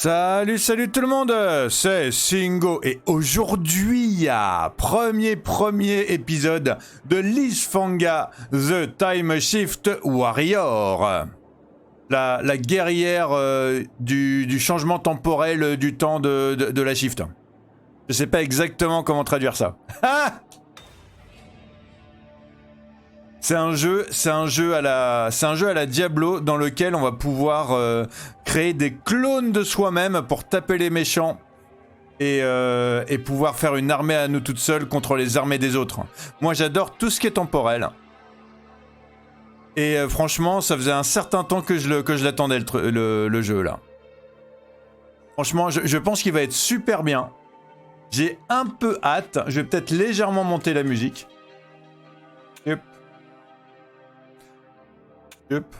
Salut, salut tout le monde, c'est Singo et aujourd'hui, premier épisode de Lysfanga, The Time Shift Warrior. La guerrière du changement temporel du temps de la Shift. Je sais pas exactement comment traduire ça. C'est un jeu à la Diablo dans lequel on va pouvoir créer des clones de soi-même pour taper les méchants et pouvoir faire une armée à nous toutes seules contre les armées des autres. Moi j'adore tout ce qui est temporel. Et franchement ça faisait un certain temps que je l'attendais le jeu là. Franchement je pense qu'il va être super bien. J'ai un peu hâte, je vais peut-être légèrement monter la musique. Yep.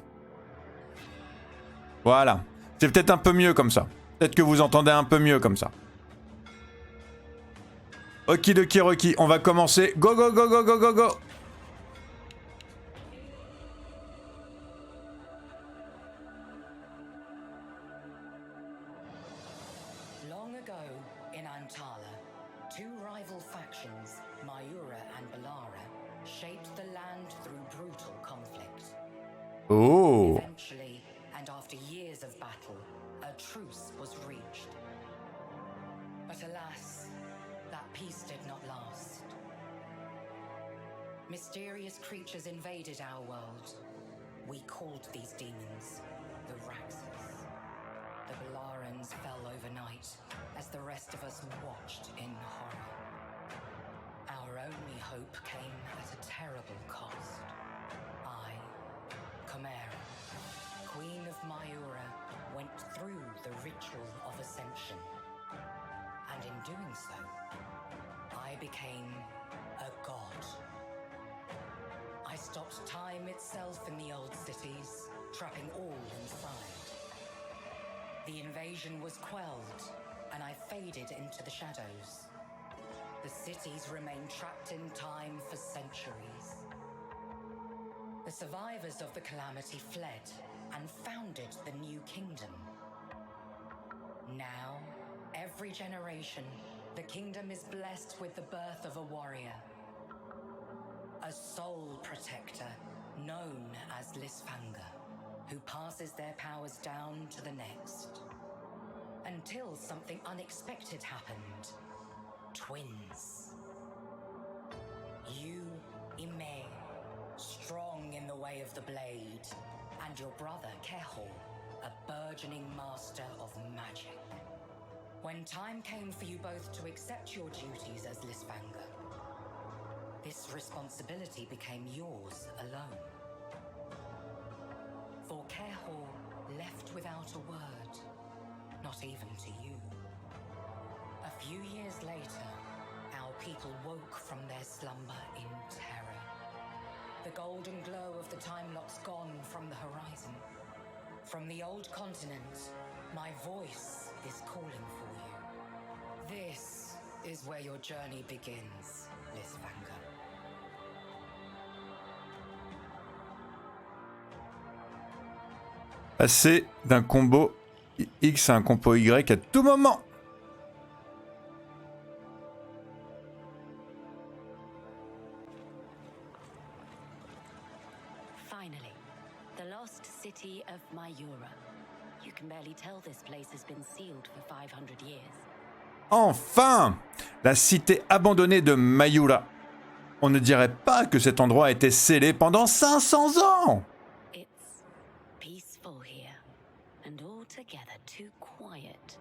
Voilà. C'est peut-être un peu mieux comme ça. Peut-être que vous entendez un peu mieux comme ça. Okidoki Rocky, on va commencer. Go go go go go go go. Long ago in Antala, two rival factions, Mayura and Balara, shaped the land through brutal conflict. Oh. Eventually, and after years of battle, a truce was reached. But alas, that peace did not last. Mysterious creatures invaded our world. We called these demons the Raxus. The Balarans fell overnight as the rest of us watched in horror. Our only hope came at a terrible cost. I, Chimera, Queen of Mayura, went through the ritual of ascension. And in doing so, I became a god. I stopped time itself in the old cities, trapping all inside. The invasion was quelled, and I faded into the shadows. The cities remained trapped in time for centuries. The survivors of the calamity fled and founded the new kingdom. Now, every generation, the kingdom is blessed with the birth of a warrior. A soul protector known as Lysfanga, who passes their powers down to the next. Until something unexpected happened. Twins. You, Ime, strong in the way of the blade, and your brother, Kehor, a burgeoning master of magic. When time came for you both to accept your duties as Lysfanga, this responsibility became yours alone. For Kehor left without a word, not even to you. A few years later, our people woke from their slumber in terror. The golden glow of the time lock's gone from the horizon. From the old continent, my voice is calling for you. This is where your journey begins, Lysfanga. Passer d'un combo X à un combo Y à tout moment. Finally, the lost city of Mayura. You can barely tell this place has been sealed for 500 years. Enfin, la cité abandonnée de Mayura. On ne dirait pas que cet endroit a été scellé pendant 500 ans. It's peaceful here, and altogether too quiet.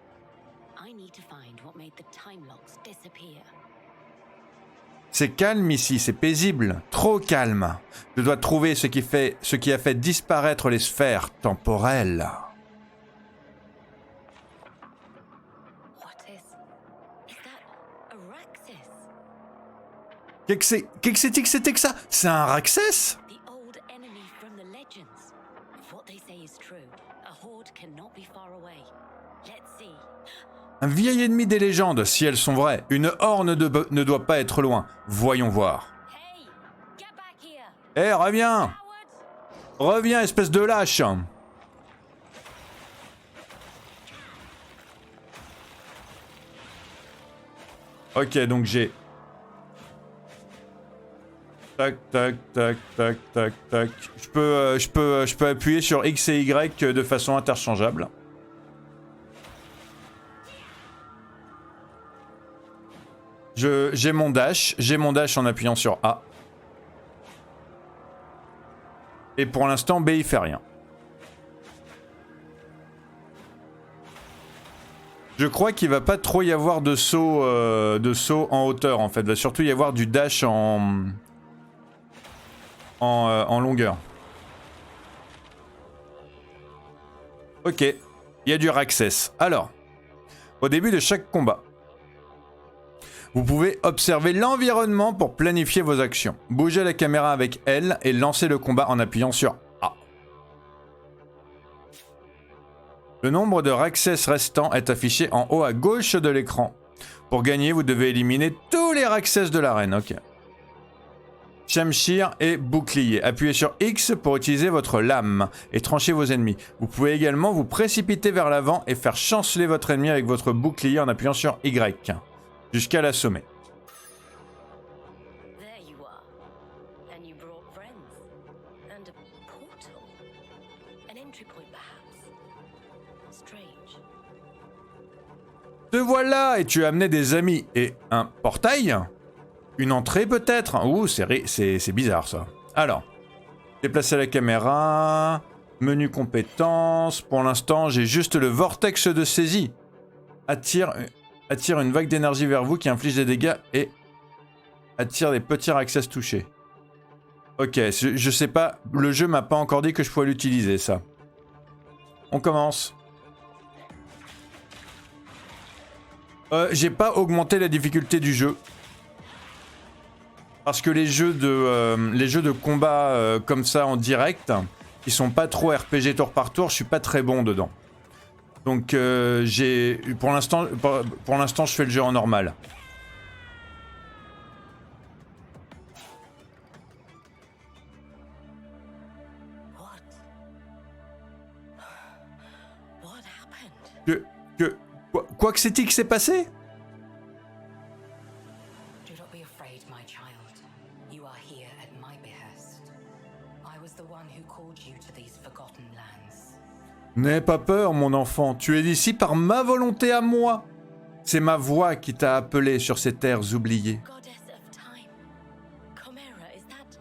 I need to find what made the time locks disappear. C'est calme ici, c'est paisible, trop calme. Je dois trouver ce qui a fait disparaître les sphères temporelles. What is that? A Raxus? Qu'est-ce que c'était que ça? C'est un Raxès? The old enemy from the legends. If what they say is true, a horde cannot be far away. Let's see. Un vieil ennemi des légendes, si elles sont vraies. Une horde ne doit pas être loin. Voyons voir. Hey, get back here. Eh, reviens! Coward! Reviens, espèce de lâche! Ok, donc j'ai... Tac, tac, tac, tac, tac, tac. Je peux appuyer sur X et Y de façon interchangeable. J'ai mon dash en appuyant sur A. Et pour l'instant, B il fait rien. Je crois qu'il va pas trop y avoir de saut en hauteur en fait. Il va surtout y avoir du dash en longueur. Ok, il y a du Raxès. Alors, au début de chaque combat, vous pouvez observer l'environnement pour planifier vos actions. Bougez la caméra avec L et lancez le combat en appuyant sur A. Le nombre de Raxès restants est affiché en haut à gauche de l'écran. Pour gagner, vous devez éliminer tous les Raxès de l'arène. Ok. Shamshir et bouclier. Appuyez sur X pour utiliser votre lame et trancher vos ennemis. Vous pouvez également vous précipiter vers l'avant et faire chanceler votre ennemi avec votre bouclier en appuyant sur Y. Jusqu'à l'assommer. There you are. And you brought friends. And a portal. An entry point, perhaps. Strange. Te voilà, et tu as amené des amis. Et un portail? Une entrée peut-être? Ouh, c'est bizarre ça. Alors, déplacer la caméra. Menu compétences. Pour l'instant, j'ai juste le vortex de saisie. Attire une vague d'énergie vers vous qui inflige des dégâts et attire des petits Raxès touchés. Ok, je sais pas, le jeu m'a pas encore dit que je pouvais l'utiliser ça. On commence. J'ai pas augmenté la difficulté du jeu. Parce que les jeux de combat comme ça en direct, qui sont pas trop RPG tour par tour, je suis pas très bon dedans. Donc pour l'instant je fais le jeu en normal. What happened? Quoi que c'est-il qui s'est passé? Do not be afraid, my child. You are here at my behest. I was the one who called you to these forgotten lands. N'aie pas peur, mon enfant. Tu es ici par ma volonté à moi. C'est ma voix qui t'a appelé sur ces terres oubliées. Goddess of time. Chimera, is that?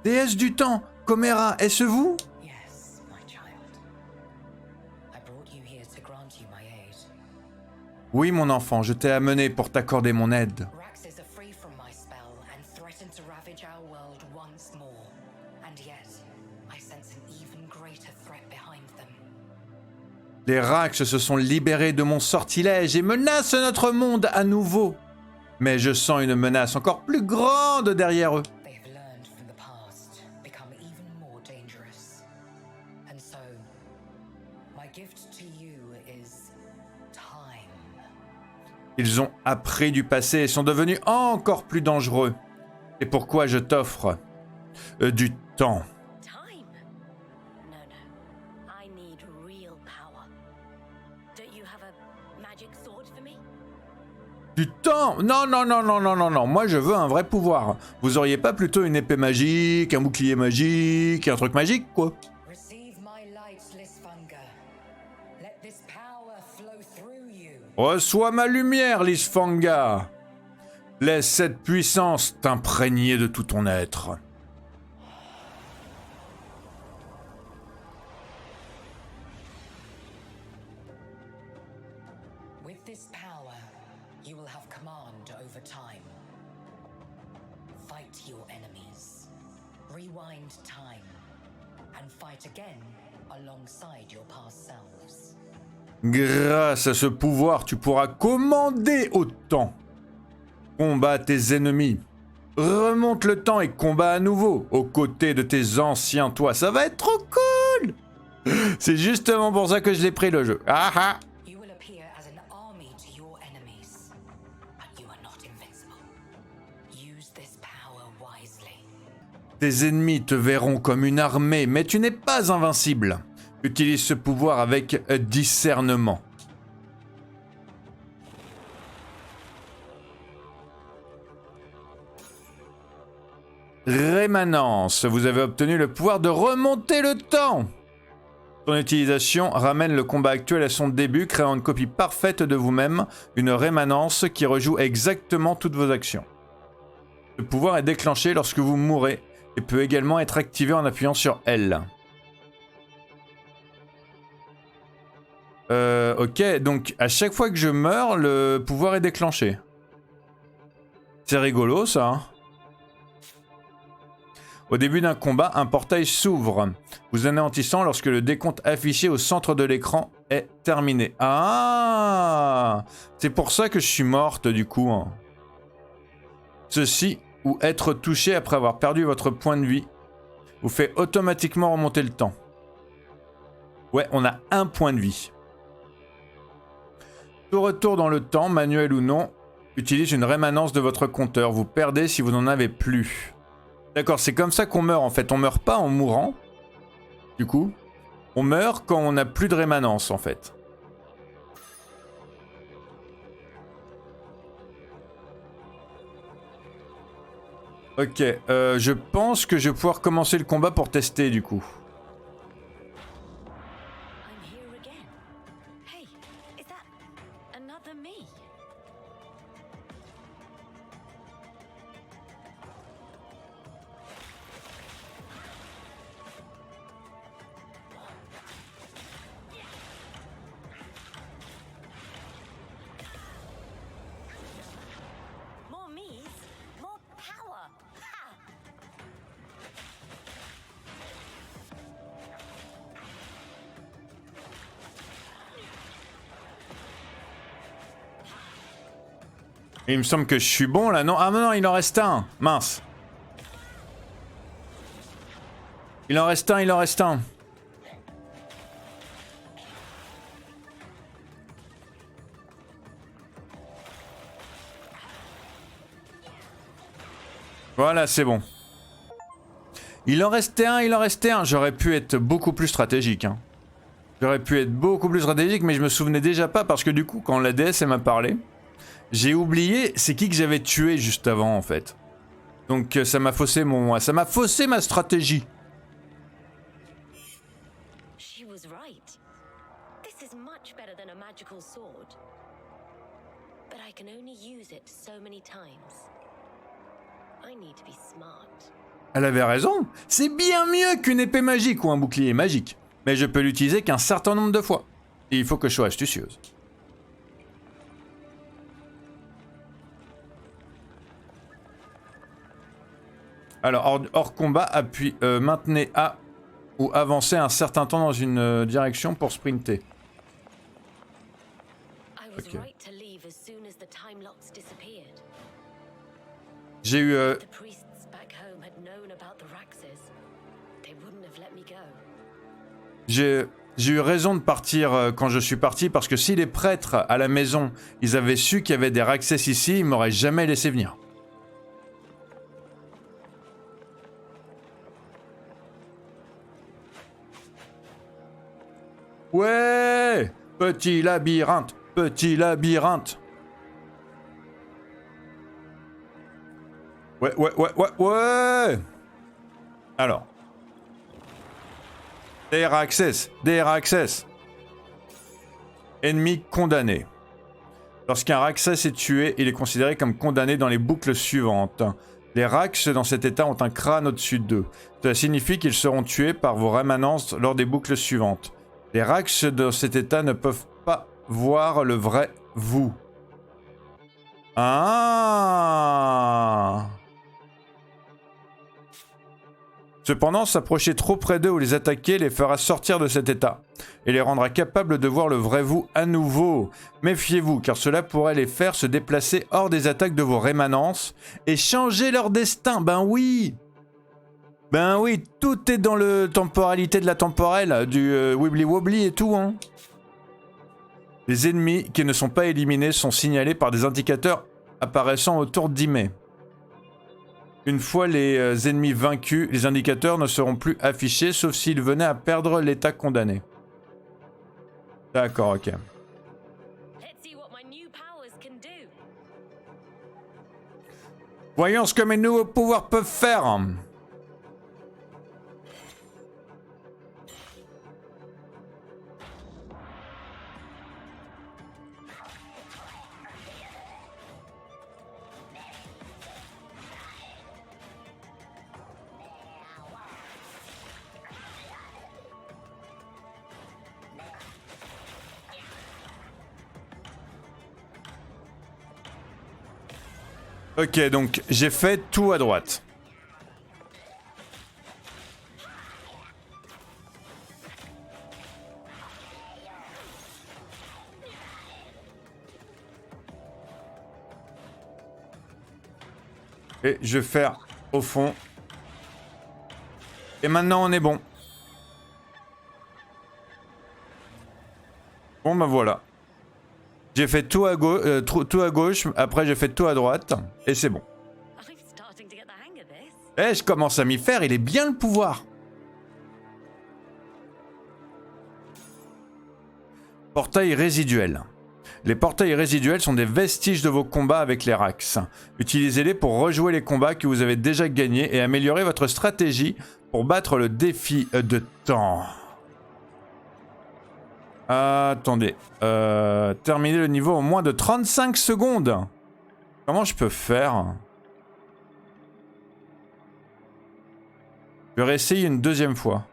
Déesse du temps, Chimera, est-ce vous? Yes, my child. I brought you here to grant you my aid. Oui, mon enfant, je t'ai amené pour t'accorder mon aide. Raxes are free from my spell and threaten to ravage our world once more. And yet, I sense an even greater threat behind them. Les Rax se sont libérés de mon sortilège et menacent notre monde à nouveau. Mais je sens une menace encore plus grande derrière eux. They have learned from the past, become even more dangerous. And so, my gift to you is time. Ils ont appris du passé et sont devenus encore plus dangereux. Et pourquoi je t'offre du temps? Time? No, no. I need real power. Don't you have a magic sword for me? Du temps? Non, non, non, non, non, non, non. Moi, je veux un vrai pouvoir. Vous auriez pas plutôt une épée magique, un bouclier magique, un truc magique, quoi? Receive my light, Lisfunga. Let this power flow through you. Reçois ma lumière, Lisfanga. Laisse cette puissance t'imprégner de tout ton être. With this power, you will have command over time. Fight your enemies. Rewind time. And fight again alongside your past selves. Grâce à ce pouvoir, tu pourras commander au temps. Combat tes ennemis. Remonte le temps et combat à nouveau, aux côtés de tes anciens toi. Ça va être trop cool! C'est justement pour ça que je l'ai pris le jeu. Ah ah! You will appear as an army to your enemies. But you are not invincible. Use this power wisely. Tes ennemis te verront comme une armée, mais tu n'es pas invincible. Utilise ce pouvoir avec discernement. rémanence. Vous avez obtenu le pouvoir de remonter le temps. Son utilisation ramène le combat actuel à son début, créant une copie parfaite de vous-même, une rémanence qui rejoue exactement toutes vos actions. Ce pouvoir est déclenché lorsque vous mourrez et peut également être activé en appuyant sur L. Ok, donc à chaque fois que je meurs, le pouvoir est déclenché. C'est rigolo ça. Au début d'un combat, un portail s'ouvre, vous anéantissant lorsque le décompte affiché au centre de l'écran est terminé. Ah, c'est pour ça que je suis morte du coup. Ceci, ou être touché après avoir perdu votre point de vie, vous fait automatiquement remonter le temps. Ouais, on a un point de vie. Tout retour dans le temps, manuel ou non, utilise une rémanence de votre compteur. Vous perdez si vous n'en avez plus. D'accord, c'est comme ça qu'on meurt en fait. On meurt pas en mourant. Du coup, on meurt quand on n'a plus de rémanence en fait. Ok, je pense que je vais pouvoir commencer le combat pour tester du coup. I'm here again. Hey, is that another me? More me's, more power. Ha! Il me semble que je suis bon là, non? Ah non, il en reste un. Mince. Il en reste un, il en reste un. Voilà, c'est bon. Il en restait un, il en restait un. J'aurais pu être beaucoup plus stratégique. Hein. J'aurais pu être beaucoup plus stratégique, mais je me souvenais déjà pas parce que du coup, quand la déesse m'a parlé, j'ai oublié c'est qui que j'avais tué juste avant en fait. Donc ça m'a faussé ma stratégie. She was right. This is much better than a magical sword. But I can only use it so many times. I need to be smart. Elle avait raison. C'est bien mieux qu'une épée magique ou un bouclier magique. Mais je peux l'utiliser qu'un certain nombre de fois. Et il faut que je sois astucieuse. Alors, hors combat, maintenez A ou avancez un certain temps dans une direction pour sprinter. I was Okay. right to leave as soon as the time locks disappeared. J'ai eu... The priests back home had known about the Raxes. They wouldn't have let me go. J'ai eu raison de partir quand je suis parti parce que si les prêtres à la maison, ils avaient su qu'il y avait des Raxes ici, ils m'auraient jamais laissé venir. Ouais, petit labyrinthe, petit labyrinthe. Ouais. Alors. Des Raxes. Ennemi condamné. Lorsqu'un Raxes est tué, il est considéré comme condamné dans les boucles suivantes. Les Raxes dans cet état ont un crâne au-dessus d'eux. Cela signifie qu'ils seront tués par vos rémanences lors des boucles suivantes. Les Raxes dans cet état ne peuvent pas voir le vrai vous. Ah! Cependant, s'approcher trop près d'eux ou les attaquer les fera sortir de cet état et les rendra capables de voir le vrai vous à nouveau. Méfiez-vous, car cela pourrait les faire se déplacer hors des attaques de vos rémanences et changer leur destin. Ben oui, tout est dans le temporalité de la temporelle, du wibbly wobbly et tout. Hein. Les ennemis qui ne sont pas éliminés sont signalés par des indicateurs apparaissant autour d'Ime. Une fois les ennemis vaincus, les indicateurs ne seront plus affichés sauf s'ils venaient à perdre l'état condamné. D'accord, ok. Let's see what my new powers can do. Voyons ce que mes nouveaux pouvoirs peuvent faire. Ok, donc j'ai fait tout à droite. Et je vais faire au fond. Et maintenant on est bon. Bon bah voilà. J'ai fait tout à gauche, après j'ai fait tout à droite, et c'est bon. I'm starting to get the hang of this. Eh, je commence à m'y faire, il est bien le pouvoir. Portail résiduel. Les portails résiduels sont des vestiges de vos combats avec les Rax. Utilisez-les pour rejouer les combats que vous avez déjà gagnés et améliorer votre stratégie pour battre le défi de temps. Attendez. Terminer le niveau en moins de 35 secondes. Comment je peux faire? Je vais réessayer une deuxième fois.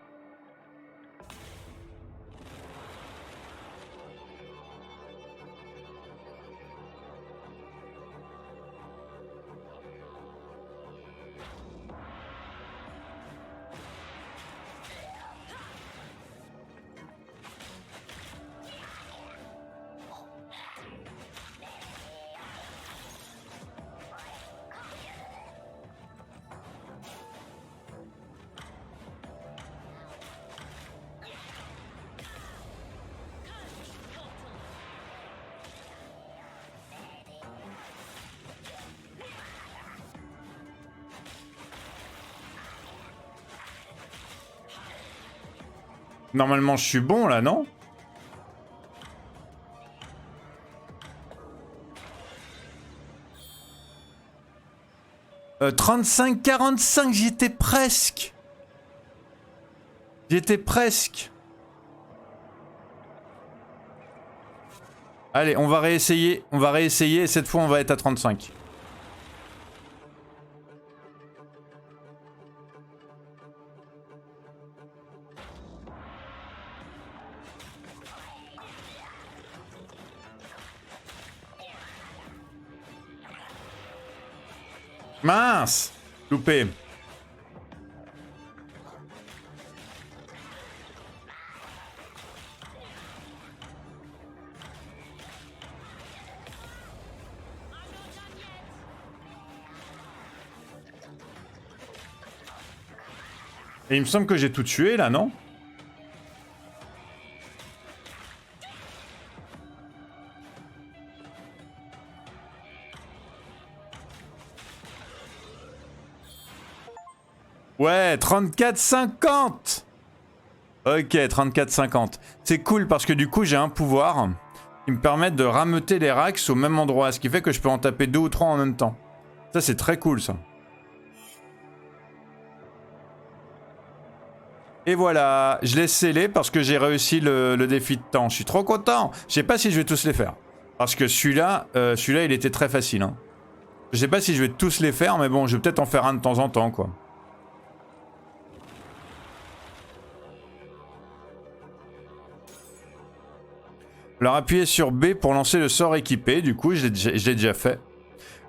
Normalement, je suis bon là, non? « 35-45, j'y étais presque. J'y étais presque. Allez, on va réessayer. On va réessayer et cette fois, on va être à 35. Mince! Loupé. Et il me semble que j'ai tout tué là, non? Ouais, 34-50. Ok, 34-50. C'est cool parce que du coup, j'ai un pouvoir qui me permet de rameuter les Rax au même endroit, ce qui fait que je peux en taper 2 ou 3 en même temps. Ça, c'est très cool, ça. Et voilà, je l'ai scellé parce que j'ai réussi le défi de temps. Je suis trop content. Je sais pas si je vais tous les faire. Parce que celui-là, il était très facile. Hein. Je sais pas si je vais tous les faire, mais bon, je vais peut-être en faire un de temps en temps, quoi. Alors appuyez sur B pour lancer le sort équipé, du coup je l'ai déjà fait.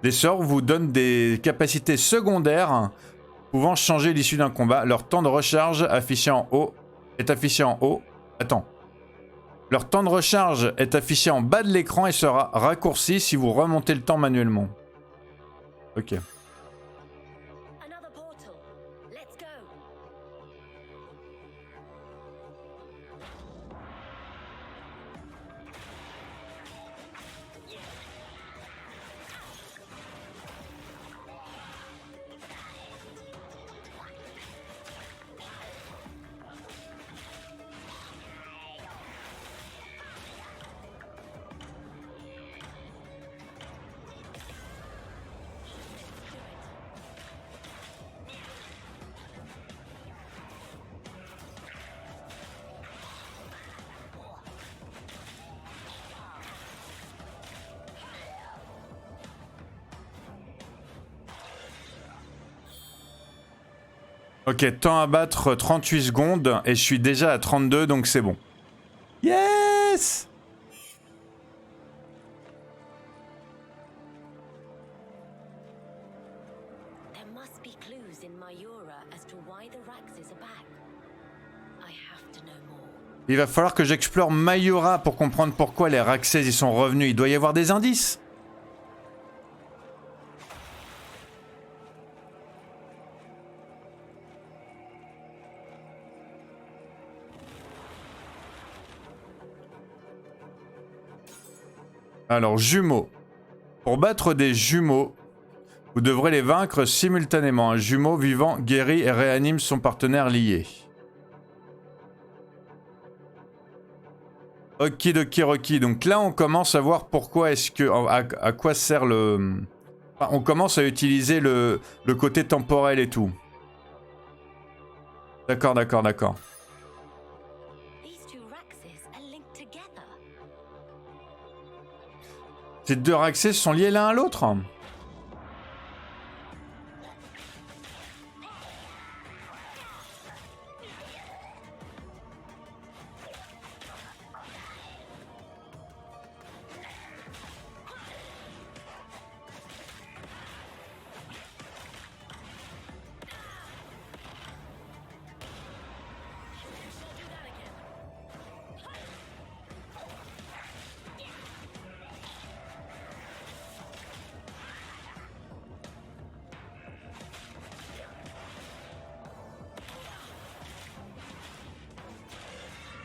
Les sorts vous donnent des capacités secondaires pouvant changer l'issue d'un combat. Leur temps de recharge affiché en haut est affiché en haut. Attends. Leur temps de recharge est affiché en bas de l'écran et sera raccourci si vous remontez le temps manuellement. Ok. Another portal. Let's go. Ok, temps à battre 38 secondes et je suis déjà à 32 donc c'est bon. Yes! There must be clues in Mayura as to why the Raxes are back. I have to know more. Il va falloir que j'explore Mayura pour comprendre pourquoi les Raxes y sont revenus. Il doit y avoir des indices. Alors, jumeaux. Pour battre des jumeaux, vous devrez les vaincre simultanément. Un jumeau vivant guérit et réanime son partenaire lié. Okidoki Rocky. Donc là, on commence à voir pourquoi est-ce que... À quoi sert le... Enfin, on commence à utiliser le côté temporel et tout. D'accord, d'accord, d'accord. These two Raxes are linked together. Ces deux Raxes sont liés l'un à l'autre.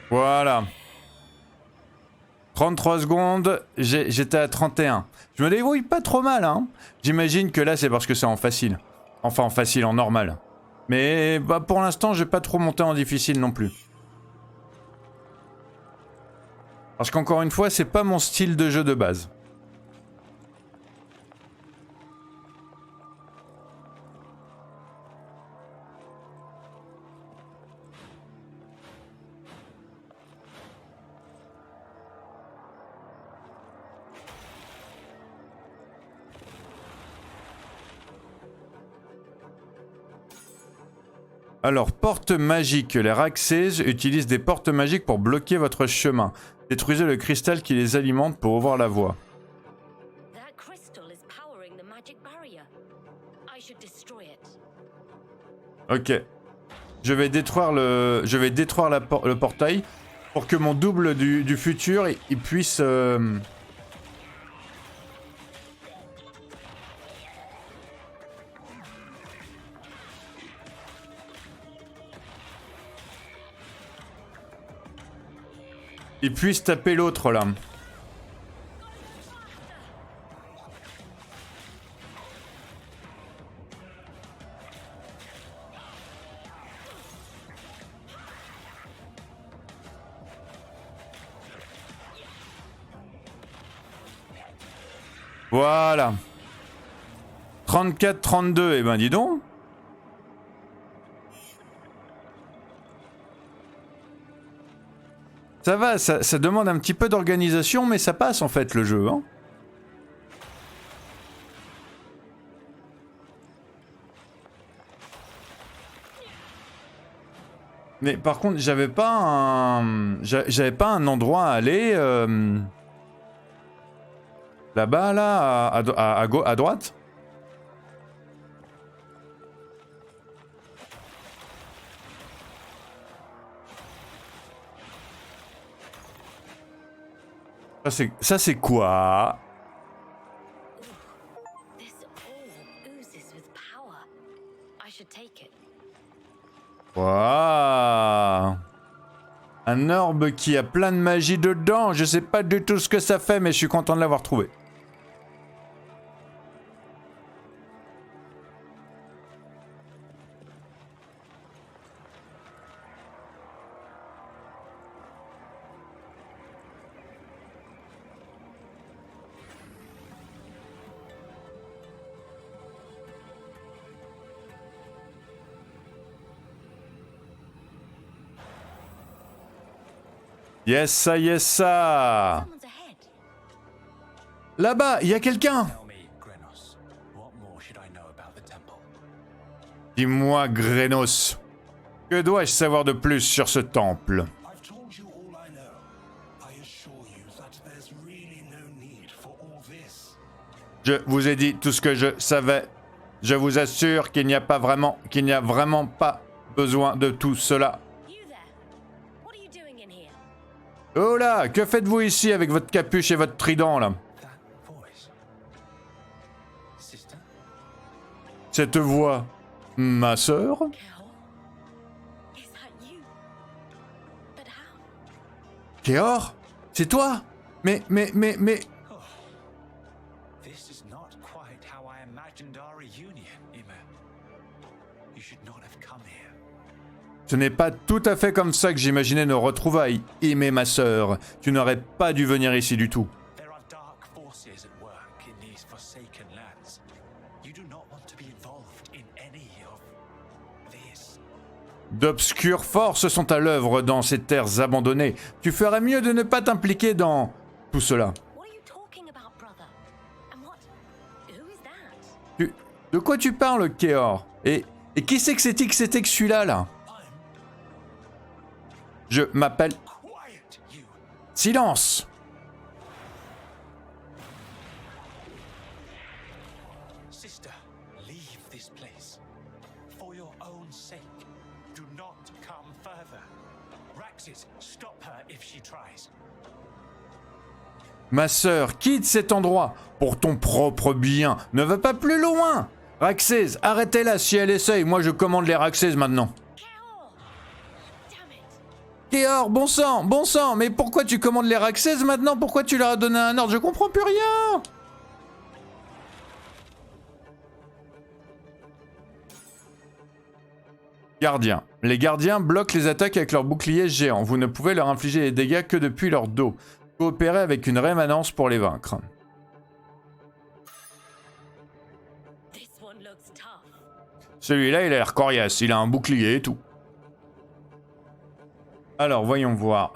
Voilà. 33 secondes, j'étais à 31. Je me débrouille pas trop mal, hein. J'imagine que là, c'est parce que c'est en facile. Enfin, en facile, en normal. Mais bah, pour l'instant, je vais pas trop monter en difficile non plus. Parce qu'encore une fois, c'est pas mon style de jeu de base. Alors, porte magique. Les Raxes utilisent des portes magiques pour bloquer votre chemin. Détruisez le cristal qui les alimente pour ouvrir la voie. That crystal is powering the magic barrier. I should destroy it. Ok. Je vais détruire le portail pour que mon double du futur il puisse... Il puisse taper l'autre là. Voilà. 34-32, eh ben dis donc. Ça va, ça demande un petit peu d'organisation, mais ça passe en fait le jeu. Hein. Mais par contre, j'avais pas un endroit à aller là-bas, là, à droite. Ça c'est quoi? This orb oozes with power. I should take it. Waouh! Un orbe qui a plein de magie dedans. Je sais pas du tout ce que ça fait, mais je suis content de l'avoir trouvé. Yes, ça, yes, ça. Someone's ahead. Là-bas, il y a quelqu'un. Tell me, Grenos, what more should I know about the temple? Dis-moi, Grenos, que dois-je savoir de plus sur ce temple? I've told you all I know. I assure you that there's really no need for all this. Je vous ai dit tout ce que je savais. Je vous assure qu'il n'y a vraiment pas besoin de tout cela. You there? What are you doing in here? Oh là, que faites-vous ici avec votre capuche et votre trident là? That voice. Sister? Cette voix, ma sœur? Kel? Is that you? But how? Kéor? C'est toi? Mais... This is not quite how I imagined our reunion, Ymir. You should not have come here. Ce n'est pas tout à fait comme ça que j'imaginais nos retrouvailles. Ymir, ma sœur, tu n'aurais pas dû venir ici du tout. There are dark forces at work in these forsaken lands. You do not want to be involved in any of this. D'obscures forces sont à l'œuvre dans ces terres abandonnées. Tu ferais mieux de ne pas t'impliquer dans tout cela. What are you talking about, brother? And what? Who is that? De quoi tu parles, Kéor? Et qui c'est que c'était que celui-là, là? Je m'appelle... Quiet, you! Silence! Sister, leave this place. For your own sake, do not come further. Raxis, stop her if she tries. Ma sœur, quitte cet endroit. Pour ton propre bien. Ne va pas plus loin. Raxès, arrêtez-la si elle essaye. Moi, je commande les Raxès maintenant. Kel! Damn it! Kéor, bon sang, mais pourquoi tu commandes les Raxès maintenant? Pourquoi tu leur as donné un ordre? Je comprends plus rien. Gardiens. Les gardiens bloquent les attaques avec leurs boucliers géants. Vous ne pouvez leur infliger des dégâts que depuis leur dos. Coopérez avec une rémanence pour les vaincre. This one looks tough. Celui-là, il a l'air coriace. Il a un bouclier et tout. Alors, voyons voir.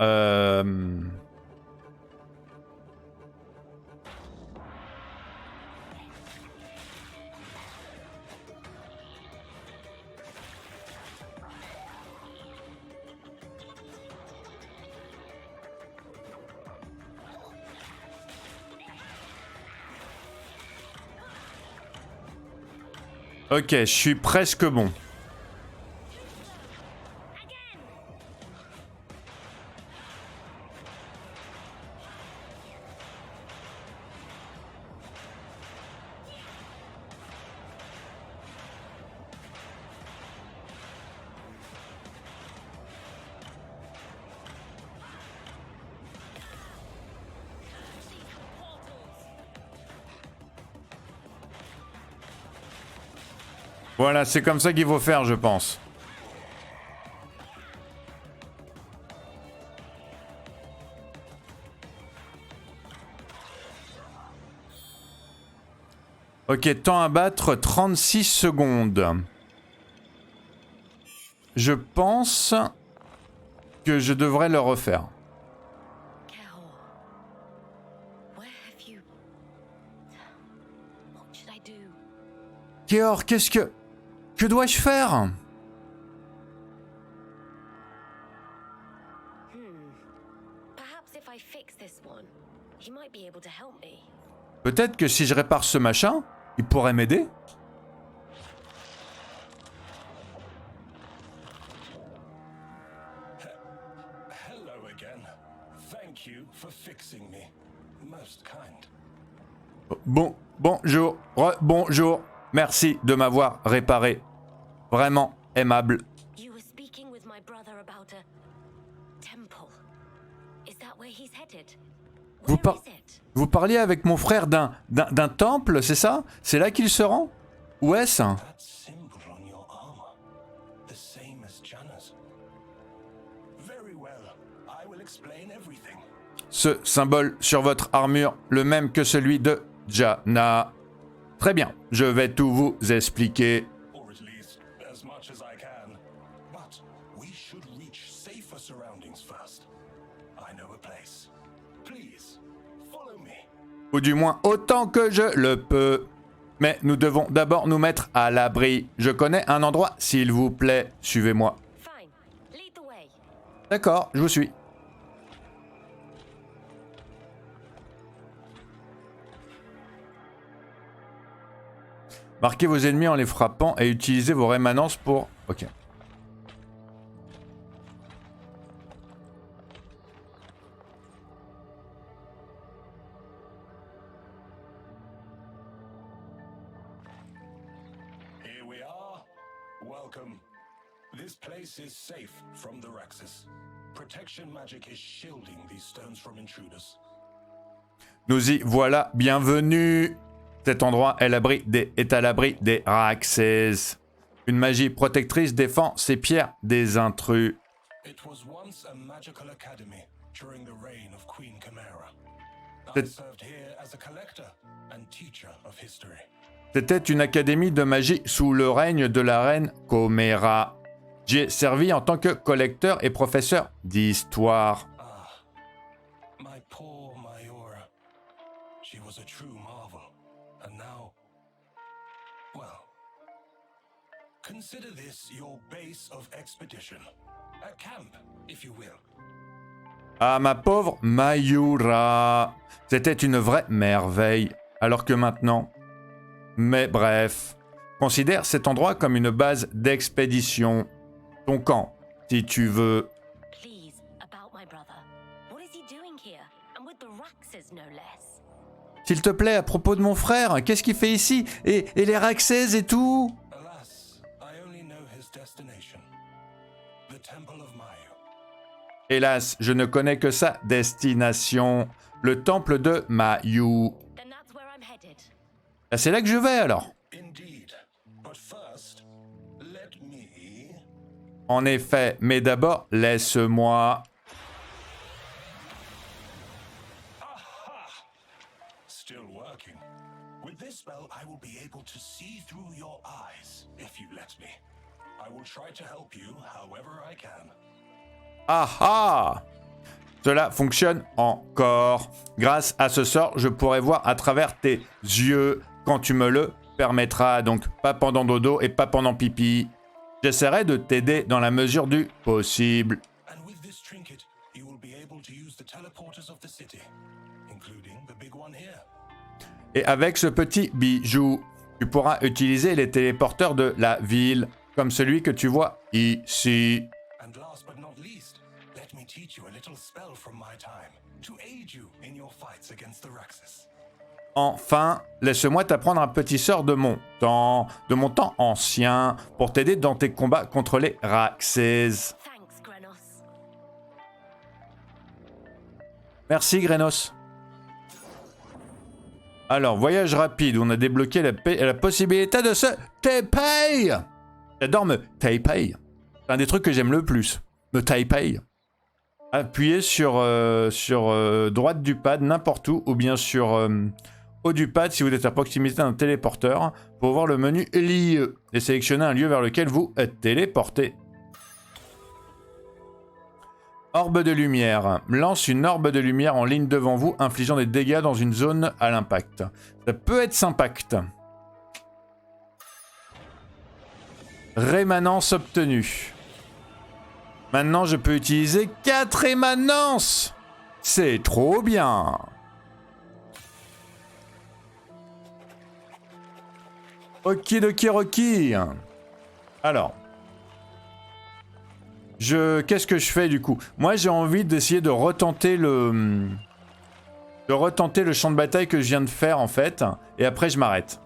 Ok, je suis presque bon. Voilà, c'est comme ça qu'il faut faire, je pense. Ok, temps à battre 36 secondes. Je pense que je devrais le refaire. Kel, where have you... What should I do? Kéor, qu'est-ce que... Que dois-je faire? Perhaps if I fix this one, he might be able to help me. Peut-être que si je répare ce machin, il pourrait m'aider? Hello again. Thank you for fixing me. Most kind. Bonjour. Bonjour. Merci de m'avoir réparé. Vraiment aimable. You were speaking with my brother about a temple. Is that where he's headed? Vous, Where is it? vous parliez avec mon frère d'un temple, c'est ça? C'est là qu'il se rend? Où est-ce? That symbol on your armor. The same as Janna's. Very well. I will explain everything. Ce symbole sur votre armure, le même que celui de Janna. Très bien, je vais tout vous expliquer. Or at least as much as I can. But we should reach safer surroundings first. I know a place. Please, follow me. Ou du moins autant que je le peux. Mais nous devons d'abord nous mettre à l'abri. Je connais un endroit, s'il vous plaît. Suivez-moi. Fine. Lead the way. D'accord, je vous suis. Marquez vos ennemis en les frappant et utilisez vos rémanences pour... Ok. Here we are. Welcome. This place is safe from the Raxus. Protection magic is shielding these stones from intruders. Nous y voilà, bienvenue. Cet endroit est à l'abri des Raxes. Une magie protectrice défend ces pierres des intrus. It was once a magical academy during the reign of Queen Chimera. I C'est- served here as a collector and teacher of history. C'était une académie de magie sous le règne de la reine Chimera. J'y ai servi en tant que collecteur et professeur d'histoire. My poor Mayura. She was a true marvel. And now, well, consider this your base of expedition. A camp, if you will. Ah, ma pauvre Mayura. C'était une vraie merveille. Alors que maintenant... Mais bref. Considère cet endroit comme une base d'expédition. Ton camp, si tu veux. Please, about my brother. What is he doing here? And with the Raxes, no less. S'il te plaît, à propos de mon frère, qu'est-ce qu'il fait ici et les Raxes et tout? Alas, I only know his destination. The Temple of Mayu. Hélas, je ne connais que sa destination. Le temple de Mayu. Then that's where I'm headed. Ah, c'est là que je vais alors. Indeed. But first, let me... En effet, mais d'abord, laisse-moi... Still working. With this spell, I will be able to see through your eyes, if you let me. I will try to help you however I can. Ah ah! Cela fonctionne encore. Grâce à ce sort, je pourrai voir à travers tes yeux quand tu me le permettras. Donc pas pendant dodo et pas pendant pipi. J'essaierai de t'aider dans la mesure du possible. And with this trinket, you will be able to use the teleporters of the city, including the big one here. Et avec ce petit bijou, tu pourras utiliser les téléporteurs de la ville, comme celui que tu vois ici. And last but not least, let me teach you a little spell from my time to aid you in your fights against the Raxus. Enfin, laisse-moi t'apprendre un petit sort de mon temps ancien, pour t'aider dans tes combats contre les Raxes. Thanks, Grenos. Merci Grenos. Alors, voyage rapide, on a débloqué la possibilité de se taper. J'adore me taper. C'est un des trucs que j'aime le plus. Me taper. Appuyez sur droite du pad, n'importe où, ou bien sur haut du pad si vous êtes à proximité d'un téléporteur, pour voir le menu lieu et sélectionner un lieu vers lequel vous téléportez. Orbe de lumière. Lance une orbe de lumière en ligne devant vous, infligeant des dégâts dans une zone à l'impact. Ça peut être sympact. Rémanence obtenue. Maintenant, je peux utiliser 4 rémanences. C'est trop bien. Okidoki Rocky. Alors. Qu'est-ce que je fais du coup? Moi j'ai envie d'essayer de retenter le champ de bataille que je viens de faire en fait. Et après je m'arrête.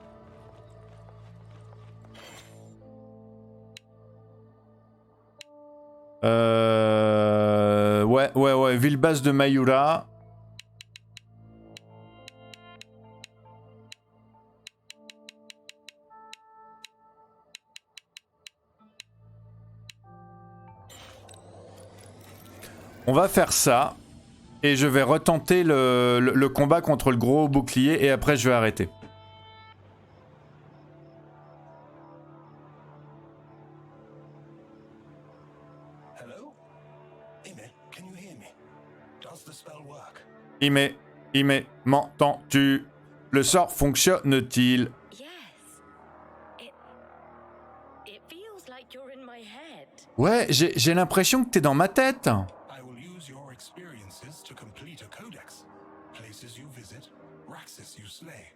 Ouais, ville basse de Mayura. On va faire ça. Et je vais retenter le combat contre le gros bouclier. Et après, je vais arrêter. Hello? Ime, can you hear me? Does the spell work? Ime, m'entends-tu? Le sort fonctionne-t-il? Yes. Ouais, j'ai l'impression que t'es dans ma tête. I will use your experiences to complete a codex. Places you visit, Raxus you slay.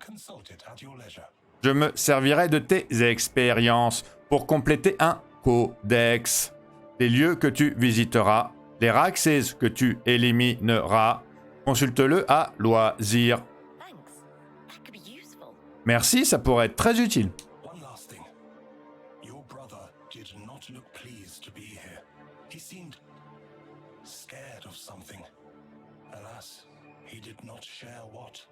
Consult it at your leisure. Je me servirai de tes expériences pour compléter un codex. Les lieux que tu visiteras, les Raxes que tu élimineras, consulte-le à loisir. Thanks. That could be useful. Merci, ça pourrait être très utile. One last thing. Your brother did not look pleased to be here. He seemed scared of something. Alas, he did not share what.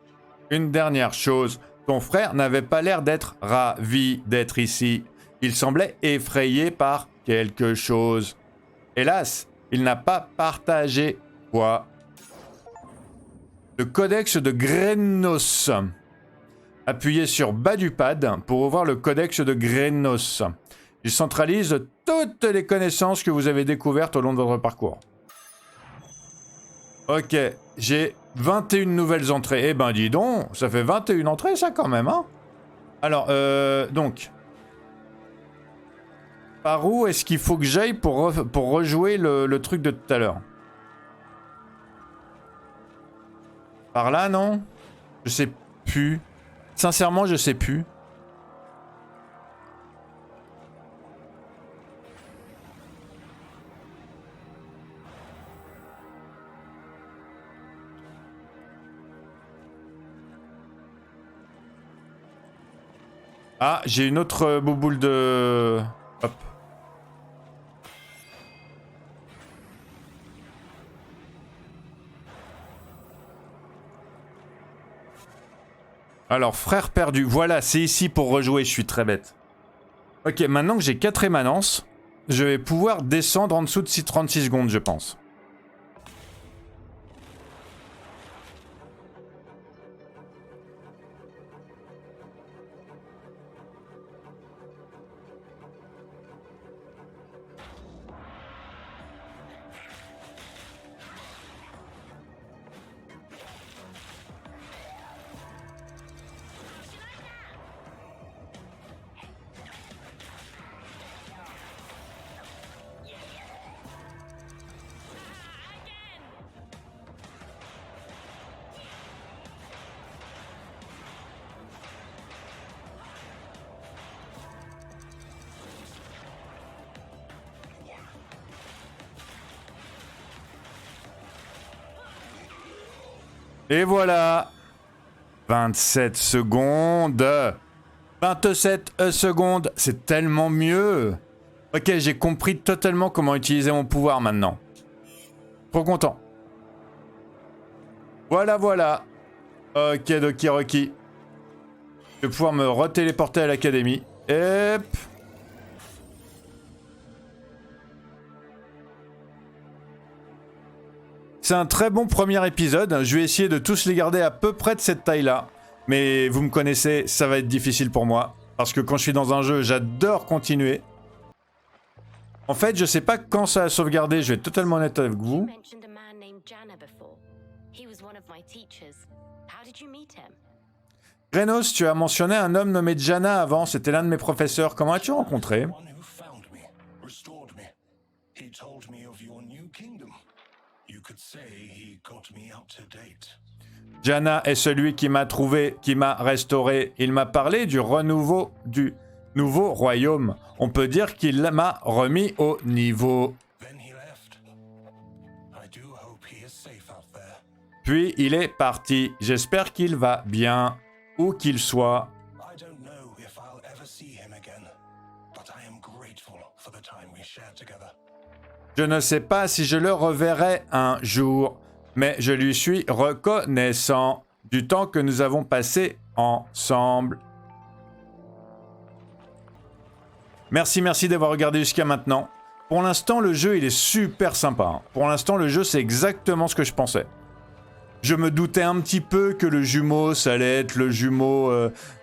Une dernière chose, ton frère n'avait pas l'air d'être ravi d'être ici. Il semblait effrayé par quelque chose. Hélas, il n'a pas partagé quoi. Le codex de Grenos. Appuyez sur bas du pad pour ouvrir le codex de Grenos. Il centralise toutes les connaissances que vous avez découvertes au long de votre parcours. Ok, j'ai 21 nouvelles entrées. Eh ben dis donc, ça fait 21 entrées ça quand même, hein. Alors, donc... Par où est-ce qu'il faut que j'aille pour rejouer le truc de tout à l'heure? Par là, non? Je sais plus. Sincèrement, je sais plus. Ah, j'ai une autre bouboule de... Hop. Alors, frère perdu. Voilà, c'est ici pour rejouer. Je suis très bête. Ok, maintenant que j'ai 4 émanences, je vais pouvoir descendre en dessous de 36 secondes, je pense. Et voilà. 27 secondes. 27 secondes. C'est tellement mieux. Ok, j'ai compris totalement comment utiliser mon pouvoir maintenant. Trop content. Voilà, voilà. Ok, Doki Rocky. Je vais pouvoir me retéléporter à l'académie. Hop. C'est un très bon premier épisode. Je vais essayer de tous les garder à peu près de cette taille-là. Mais vous me connaissez, ça va être difficile pour moi. Parce que quand je suis dans un jeu, j'adore continuer. En fait, je sais pas quand ça a sauvegardé, je vais être totalement honnête avec vous. Grenos, tu as mentionné un homme nommé Janna avant, c'était l'un de mes professeurs. Comment as-tu rencontré? Janna est celui qui m'a trouvé, qui m'a restauré. Il m'a parlé du renouveau du nouveau royaume. On peut dire qu'il m'a remis au niveau. Puis il est parti. J'espère qu'il va bien, où qu'il soit. Je ne sais pas si je le reverrai un jour, mais je lui suis reconnaissant du temps que nous avons passé ensemble. Merci d'avoir regardé jusqu'à maintenant. Pour l'instant, le jeu, il est super sympa. Pour l'instant, le jeu, c'est exactement ce que je pensais. Je me doutais un petit peu que le jumeau, ça allait être le jumeau,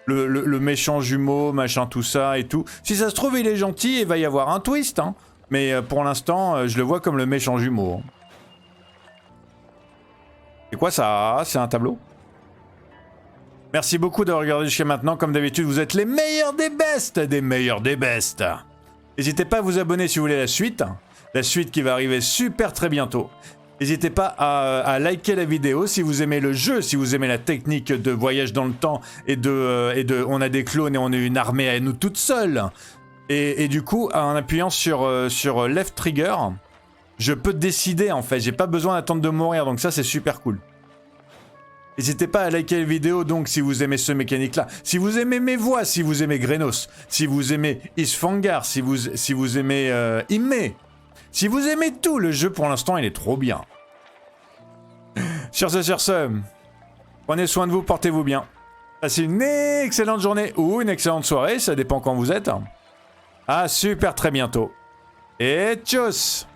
le méchant jumeau, machin, tout ça et tout. Si ça se trouve, il est gentil, il va y avoir un twist, hein. Mais pour l'instant, je le vois comme le méchant jumeau. C'est quoi ça? C'est un tableau? Merci beaucoup d'avoir regardé jusqu'à maintenant. Comme d'habitude, vous êtes les meilleurs des bestes, des meilleurs des bestes. N'hésitez pas à vous abonner si vous voulez la suite qui va arriver super très bientôt. N'hésitez pas à liker la vidéo si vous aimez le jeu, si vous aimez la technique de voyage dans le temps et de on a des clones et on est une armée à nous toute seule. Et du coup, en appuyant sur left trigger, je peux décider en fait. J'ai pas besoin d'attendre de mourir, donc ça c'est super cool. N'hésitez pas à liker la vidéo donc si vous aimez ce mécanique là. Si vous aimez mes voix, si vous aimez Grenos, si vous aimez Isfangar, si vous aimez Imme, si vous aimez tout, le jeu pour l'instant il est trop bien. Sur ce, prenez soin de vous, portez-vous bien. Passez une excellente journée ou une excellente soirée, ça dépend quand vous êtes. À super très bientôt. Et tchuss!